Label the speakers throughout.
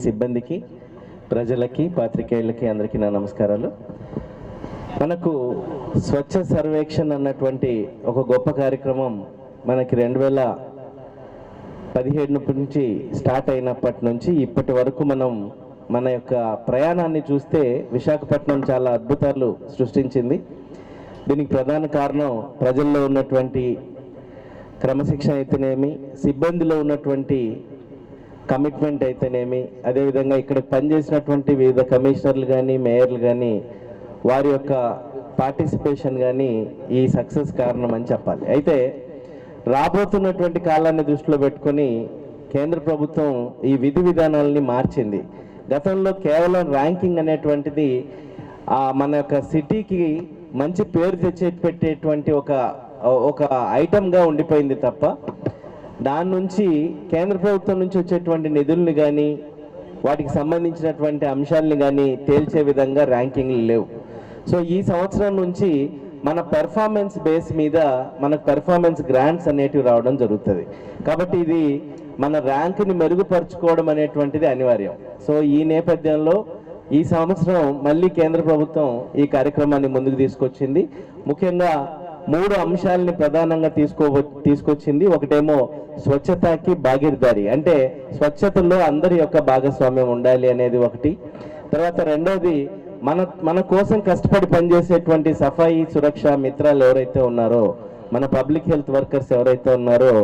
Speaker 1: సిబ్బందికి, ప్రజలకి, పాత్రికేయులకి అందరికీ నా నమస్కారాలు. మనకు స్వచ్ఛ సర్వేక్షణ్ అన్నటువంటి ఒక గొప్ప కార్యక్రమం మనకి 2017 నుంచి స్టార్ట్ అయినప్పటి నుంచి ఇప్పటి వరకు మనం మన యొక్క ప్రయాణాన్ని చూస్తే విశాఖపట్నం చాలా అద్భుతాలు సృష్టించింది. దీనికి ప్రధాన కారణం ప్రజల్లో ఉన్నటువంటి క్రమశిక్షణ అయితేనేమి, సిబ్బందిలో ఉన్నటువంటి కమిట్మెంట్ అయితేనేమి, అదేవిధంగా ఇక్కడ పనిచేసినటువంటి వివిధ కమిషనర్లు కానీ, మేయర్లు కానీ, వారి యొక్క పార్టిసిపేషన్ కానీ ఈ సక్సెస్ కారణం అని చెప్పాలి. అయితే రాబోతున్నటువంటి కాలాన్ని దృష్టిలో పెట్టుకొని కేంద్ర ప్రభుత్వం ఈ విధి విధానాలని మార్చింది. గతంలో కేవలం ర్యాంకింగ్ అనేటువంటిది మన యొక్క సిటీకి మంచి పేరు పెట్టేటువంటి ఒక ఐటమ్గా ఉండిపోయింది తప్ప దాని నుంచి కేంద్ర ప్రభుత్వం నుంచి వచ్చేటువంటి నిధుల్ని కానీ, వాటికి సంబంధించినటువంటి అంశాలని కానీ తేల్చే విధంగా ర్యాంకింగ్లు లేవు. సో ఈ సంవత్సరం నుంచి మన పెర్ఫార్మెన్స్ బేస్ మీద మనకు పెర్ఫార్మెన్స్ గ్రాంట్స్ అనేటివి రావడం జరుగుతుంది. కాబట్టి ఇది మన ర్యాంక్ని మెరుగుపరుచుకోవడం అనేటువంటిది అనివార్యం. సో ఈ నేపథ్యంలో ఈ సంవత్సరం మళ్ళీ కేంద్ర ప్రభుత్వం ఈ కార్యక్రమాన్ని ముందుకు తీసుకొచ్చింది. ముఖ్యంగా 3 అంశాలని ప్రధానంగా తీసుకొచ్చింది. ఒకటేమో స్వచ్ఛతకి భాగీదారి, అంటే స్వచ్ఛతలో అందరి యొక్క భాగస్వామ్యం ఉండాలి అనేది ఒకటి. తర్వాత రెండోది మన కోసం కష్టపడి పనిచేసేటువంటి సఫాయి సురక్ష మిత్రాలు ఎవరైతే ఉన్నారో, మన పబ్లిక్ హెల్త్ వర్కర్స్ ఎవరైతే ఉన్నారో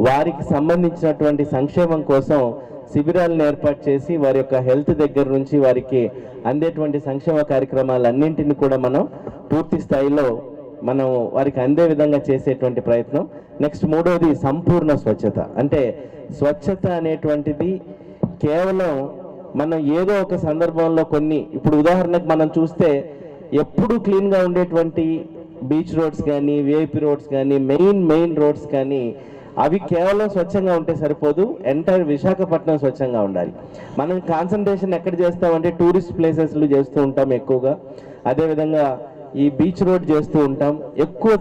Speaker 1: వారికి సంబంధించినటువంటి సంక్షేమం కోసం శిబిరాలను ఏర్పాటు చేసి వారి యొక్క హెల్త్ దగ్గర నుంచి వారికి అందేటువంటి సంక్షేమ కార్యక్రమాలన్నింటినీ కూడా మనం పూర్తి స్థాయిలో మనం వారికి అందే విధంగా చేసేటువంటి ప్రయత్నం. నెక్స్ట్ మూడవది సంపూర్ణ స్వచ్ఛత. అంటే స్వచ్ఛత అనేటువంటిది కేవలం మనం ఏదో ఒక సందర్భంలో ఇప్పుడు ఉదాహరణకు మనం చూస్తే ఎప్పుడు క్లీన్గా ఉండేటువంటి బీచ్ రోడ్స్ కానీ, విఐపి రోడ్స్ కానీ, మెయిన్ రోడ్స్ కానీ అవి కేవలం స్వచ్ఛంగా ఉంటే సరిపోదు, ఎంటైర్ విశాఖపట్నం స్వచ్ఛంగా ఉండాలి. మనం కాన్సన్ట్రేషన్ ఎక్కడ చేస్తామంటే టూరిస్ట్ ప్లేసెస్లు చేస్తూ ఉంటాం ఎక్కువగా, అదేవిధంగా ఈ బీచ్ రోడ్ చేస్తూ ఉంటాం, ఎక్కువ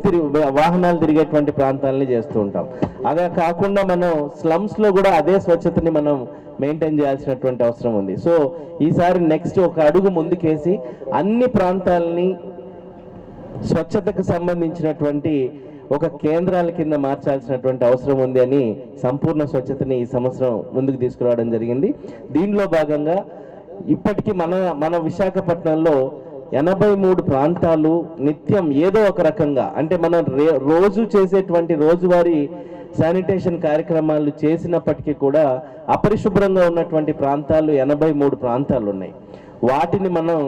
Speaker 1: వాహనాలు తిరిగేటువంటి ప్రాంతాలని చేస్తూ ఉంటాం. అదే కాకుండా మనం స్లమ్స్లో కూడా అదే స్వచ్ఛతని మనం మెయింటైన్ చేయాల్సినటువంటి అవసరం ఉంది. సో ఈసారి నెక్స్ట్ ఒక అడుగు ముందుకేసి అన్ని ప్రాంతాలని స్వచ్ఛతకు సంబంధించినటువంటి ఒక కేంద్రాల కింద మార్చాల్సినటువంటి అవసరం ఉంది అని సంపూర్ణ స్వచ్ఛతని ఈ సంవత్సరం ముందుకు తీసుకురావడం జరిగింది. దీనిలో భాగంగా ఇప్పటికీ మన విశాఖపట్నంలో 83 ప్రాంతాలు నిత్యం ఏదో ఒక రకంగా, అంటే మనం రోజు చేసేటువంటి రోజువారీ శానిటేషన్ కార్యక్రమాలు చేసినప్పటికీ కూడా అపరిశుభ్రంగా ఉన్నటువంటి ప్రాంతాలు 83 ప్రాంతాలు ఉన్నాయి. వాటిని మనం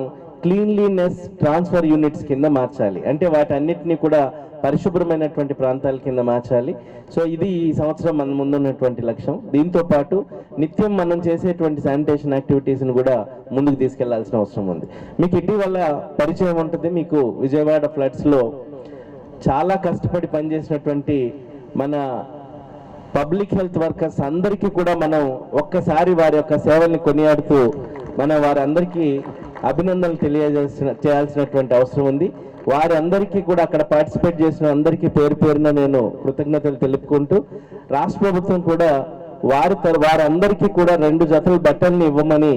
Speaker 1: క్లీన్లీనెస్ ట్రాన్స్ఫర్ యూనిట్స్ కింద మార్చాలి. అంటే వాటన్నిటినీ కూడా పరిశుభ్రమైనటువంటి ప్రాంతాల కింద మార్చాలి. సో ఇది ఈ సంవత్సరం మన ముందున్నటువంటి లక్ష్యం. దీంతో పాటు నిత్యం మనం చేసేటువంటి శానిటేషన్ యాక్టివిటీస్ని కూడా ముందుకు తీసుకెళ్లాల్సిన అవసరం ఉంది. మీకు ఇటీవల పరిచయం ఉంటుంది, మీకు విజయవాడ ఫ్లడ్స్లో చాలా కష్టపడి పనిచేసినటువంటి మన పబ్లిక్ హెల్త్ వర్కర్స్ అందరికీ కూడా మనం ఒక్కసారి వారి యొక్క సేవల్ని కొనియాడుతూ వారందరికీ అభినందనలు చేయాల్సినటువంటి అవసరం ఉంది. వారందరికీ కూడా అక్కడ పార్టిసిపేట్ చేసిన అందరికీ పేరు పేరున నేను కృతజ్ఞతలు తెలుపుకుంటూ, రాష్ట్ర ప్రభుత్వం కూడా వారందరికీ కూడా 2 జతల బట్టల్ని ఇవ్వమని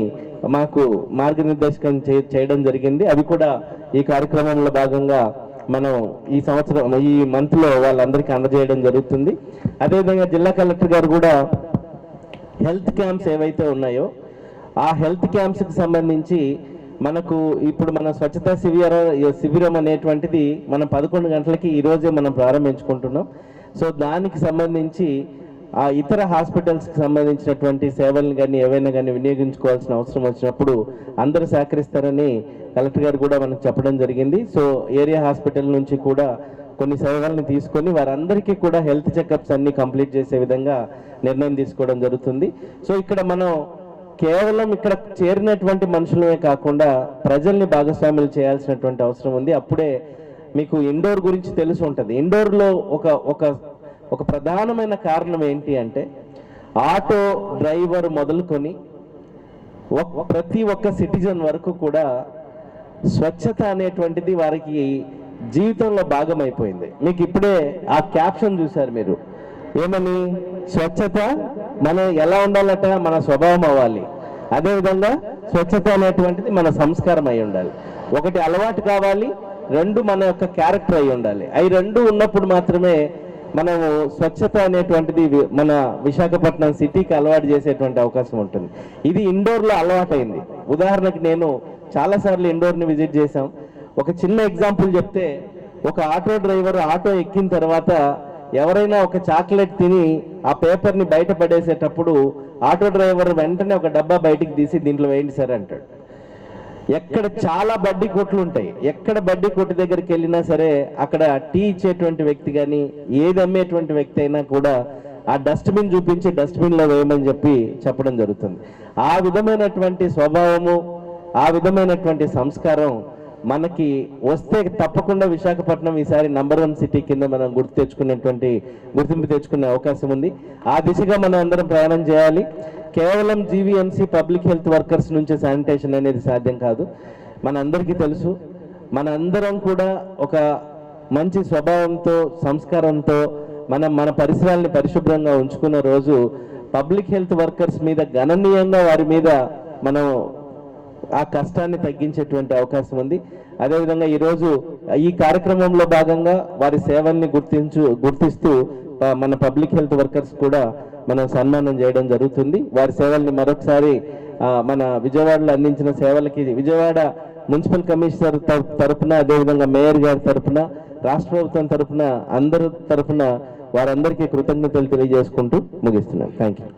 Speaker 1: మాకు మార్గనిర్దేశకం చేయడం జరిగింది. అవి కూడా ఈ కార్యక్రమంలో భాగంగా మనం ఈ సంవత్సరం ఈ మంత్లో వాళ్ళందరికీ అందజేయడం జరుగుతుంది. అదేవిధంగా జిల్లా కలెక్టర్ గారు కూడా హెల్త్ క్యాంప్స్ ఏవైతే ఉన్నాయో ఆ హెల్త్ క్యాంప్స్కి సంబంధించి మనకు ఇప్పుడు మన స్వచ్ఛతా శిబిరం అనేటువంటిది మనం 11 గంటలకి ఈరోజే మనం ప్రారంభించుకుంటున్నాం. సో దానికి సంబంధించి ఆ ఇతర హాస్పిటల్స్కి సంబంధించినటువంటి సేవలను కానీ ఏవైనా కానీ వినియోగించుకోవాల్సిన అవసరం వచ్చినప్పుడు అందరూ సహకరిస్తారని కలెక్టర్ గారు కూడా మనకు చెప్పడం జరిగింది. సో ఏరియా హాస్పిటల్ నుంచి కూడా కొన్ని సేవలను తీసుకొని వారందరికీ కూడా హెల్త్ చెకప్స్ అన్ని కంప్లీట్ చేసే విధంగా నిర్ణయం తీసుకోవడం జరుగుతుంది. సో ఇక్కడ మనం కేవలం ఇక్కడ చేరినటువంటి మనుషులమే కాకుండా ప్రజల్ని భాగస్వాములు చేయాల్సినటువంటి అవసరం ఉంది. అప్పుడే మీకు ఇండోర్ గురించి తెలిసి ఉంటుంది. ఇండోర్లో ఒక ప్రధానమైన కారణం ఏంటి అంటే ఆటో డ్రైవర్ మొదలుకొని ప్రతి ఒక్క సిటిజన్ వరకు కూడా స్వచ్ఛత అనేటువంటిది వారికి జీవితంలో భాగమైపోయింది. మీకు ఇప్పుడే ఆ క్యాప్షన్ చూశారు మీరు, ఏమని? స్వచ్ఛత మన ఎలా ఉండాలట, మన స్వభావం అవ్వాలి. అదేవిధంగా స్వచ్ఛత అనేటువంటిది మన సంస్కారం అయి ఉండాలి. ఒకటి అలవాటు కావాలి, రెండు మన యొక్క క్యారెక్టర్ అయి ఉండాలి. అవి రెండు ఉన్నప్పుడు మాత్రమే మనము స్వచ్ఛత అనేటువంటిది మన విశాఖపట్నం సిటీకి అలవాటు చేసేటువంటి అవకాశం ఉంటుంది. ఇది ఇండోర్లో అలవాటైంది. ఉదాహరణకి నేను చాలాసార్లు ఇండోర్ని విజిట్ చేశాం. ఒక చిన్న ఎగ్జాంపుల్ చెప్తే, ఒక ఆటో డ్రైవర్ ఆటో ఎక్కిన తర్వాత ఎవరైనా ఒక చాక్లెట్ తిని ఆ పేపర్ని బయట పడేసేటప్పుడు ఆటో డ్రైవర్ వెంటనే ఒక డబ్బా బయటికి తీసి దీంట్లో వేయండి సార్ అంటాడు. ఎక్కడ చాలా బడ్డీ కొట్లు ఉంటాయి, ఎక్కడ బడ్డీ కొట్టు దగ్గరికి వెళ్ళినా సరే అక్కడ టీ ఇచ్చేటువంటి వ్యక్తి కానీ ఏది అమ్మేటువంటి వ్యక్తి అయినా కూడా ఆ డస్ట్బిన్ చూపించి డస్ట్బిన్లో వేయమని చెప్పడం జరుగుతుంది. ఆ విధమైనటువంటి స్వభావము, ఆ విధమైనటువంటి సంస్కారం మనకి వస్తే తప్పకుండా విశాఖపట్నం ఈసారి నంబర్ 1 సిటీ కింద మనం గుర్తింపు తెచ్చుకునే అవకాశం ఉంది. ఆ దిశగా మనం అందరం ప్రయాణం చేయాలి. కేవలం జీవీఎంసీ పబ్లిక్ హెల్త్ వర్కర్స్ నుంచి శానిటేషన్ అనేది సాధ్యం కాదు. మనందరికీ తెలుసు, మనందరం కూడా ఒక మంచి స్వభావంతో, సంస్కారంతో మన పరిసరాలని పరిశుభ్రంగా ఉంచుకున్న రోజు పబ్లిక్ హెల్త్ వర్కర్స్ మీద గణనీయంగా వారి మీద మనం ఆ కష్టాన్ని తగ్గించేటువంటి అవకాశం ఉంది. అదేవిధంగా ఈరోజు ఈ కార్యక్రమంలో భాగంగా వారి సేవల్ని గుర్తిస్తూ మన పబ్లిక్ హెల్త్ వర్కర్స్ కూడా మనం సన్మానం చేయడం జరుగుతుంది. వారి సేవల్ని మరొకసారి మన విజయవాడలో అందించిన సేవలకి విజయవాడ మున్సిపల్ కమిషనర్ తరఫున, అదేవిధంగా మేయర్ గారి తరఫున, రాష్ట్ర ప్రభుత్వం తరఫున, అందరి తరఫున వారందరికీ కృతజ్ఞతలు తెలియజేసుకుంటూ ముగిస్తున్నాను. Thank you.